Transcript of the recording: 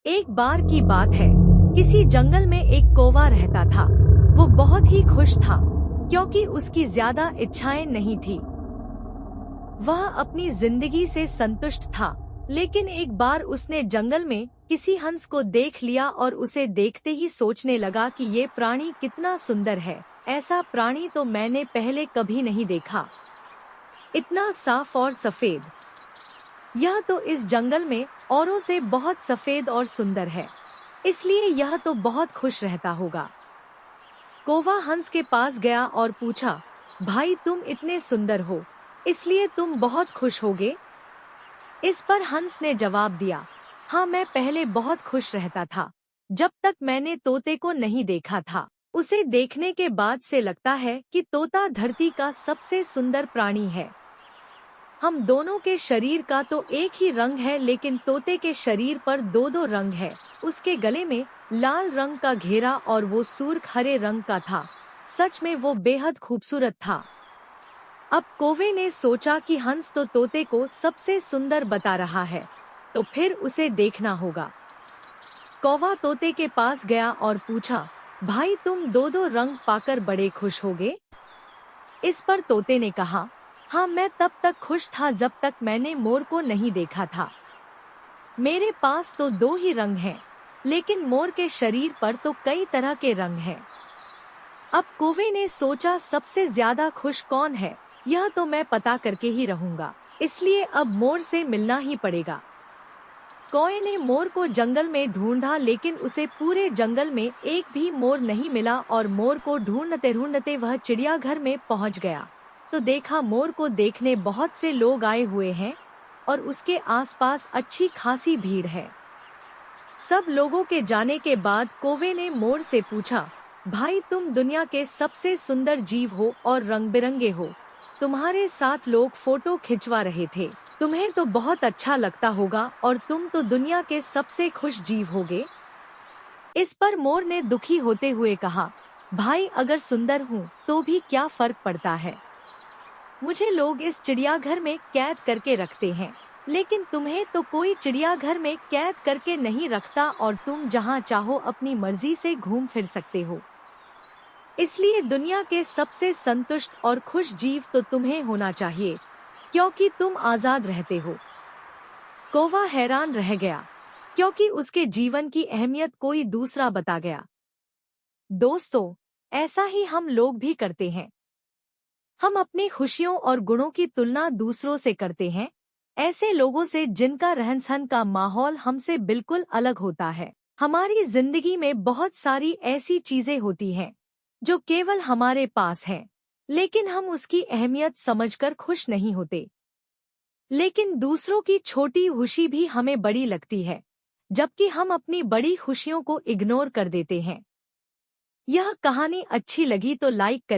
एक बार की बात है, किसी जंगल में एक कौवा रहता था। वो बहुत ही खुश था क्योंकि उसकी ज्यादा इच्छाएं नहीं थी। वह अपनी जिंदगी से संतुष्ट था। लेकिन एक बार उसने जंगल में किसी हंस को देख लिया और उसे देखते ही सोचने लगा कि ये प्राणी कितना सुंदर है। ऐसा प्राणी तो मैंने पहले कभी नहीं देखा, इतना साफ और सफेद। यह तो इस जंगल में औरों से बहुत सफेद और सुंदर है, इसलिए यह तो बहुत खुश रहता होगा। कौवा हंस के पास गया और पूछा, भाई तुम इतने सुंदर हो, इसलिए तुम बहुत खुश होगे? इस पर हंस ने जवाब दिया, हाँ मैं पहले बहुत खुश रहता था, जब तक मैंने तोते को नहीं देखा था। उसे देखने के बाद से लगता है कि तोता धरती का सबसे सुंदर प्राणी है। हम दोनों के शरीर का तो एक ही रंग है, लेकिन तोते के शरीर पर दो दो रंग है। उसके गले में लाल रंग का घेरा और वो सुर्ख हरे रंग का था। सच में वो बेहद खूबसूरत था। अब कौवे ने सोचा कि हंस तो तोते को सबसे सुंदर बता रहा है, तो फिर उसे देखना होगा। कौवा तोते के पास गया और पूछा, भाई तुम दो दो रंग पाकर बड़े खुश होगे? इस पर तोते ने कहा, हाँ मैं तब तक खुश था जब तक मैंने मोर को नहीं देखा था। मेरे पास तो दो ही रंग हैं, लेकिन मोर के शरीर पर तो कई तरह के रंग हैं। अब कौवे ने सोचा, सबसे ज्यादा खुश कौन है, यह तो मैं पता करके ही रहूंगा, इसलिए अब मोर से मिलना ही पड़ेगा। कौवे ने मोर को जंगल में ढूंढा, लेकिन उसे पूरे जंगल में एक भी मोर नहीं मिला और मोर को ढूंढते ढूंढते वह चिड़ियाघर में पहुंच गया। तो देखा, मोर को देखने बहुत से लोग आए हुए हैं और उसके आसपास अच्छी खासी भीड़ है। सब लोगों के जाने के बाद कौवे ने मोर से पूछा, भाई तुम दुनिया के सबसे सुंदर जीव हो और रंग बिरंगे हो। तुम्हारे साथ लोग फोटो खिंचवा रहे थे, तुम्हें तो बहुत अच्छा लगता होगा और तुम तो दुनिया के सबसे खुश जीव होगे। इस पर मोर ने दुखी होते हुए कहा, भाई अगर सुंदर हूँ तो भी क्या फर्क पड़ता है, मुझे लोग इस चिड़ियाघर में कैद करके रखते हैं, लेकिन तुम्हें तो कोई चिड़ियाघर में कैद करके नहीं रखता और तुम जहाँ चाहो अपनी मर्जी से घूम फिर सकते हो। इसलिए दुनिया के सबसे संतुष्ट और खुश जीव तो तुम्हें होना चाहिए, क्योंकि तुम आजाद रहते हो। कौवा हैरान रह गया, क्योंकि उसके जीवन की अहमियत कोई दूसरा बता गया। दोस्तों, ऐसा ही हम लोग भी करते हैं। हम अपनी खुशियों और गुणों की तुलना दूसरों से करते हैं, ऐसे लोगों से जिनका रहन सहन का माहौल हमसे बिल्कुल अलग होता है। हमारी जिंदगी में बहुत सारी ऐसी चीजें होती हैं जो केवल हमारे पास हैं, लेकिन हम उसकी अहमियत समझकर खुश नहीं होते। लेकिन दूसरों की छोटी खुशी भी हमें बड़ी लगती है, जबकि हम अपनी बड़ी खुशियों को इग्नोर कर देते हैं। यह कहानी अच्छी लगी तो लाइक करें।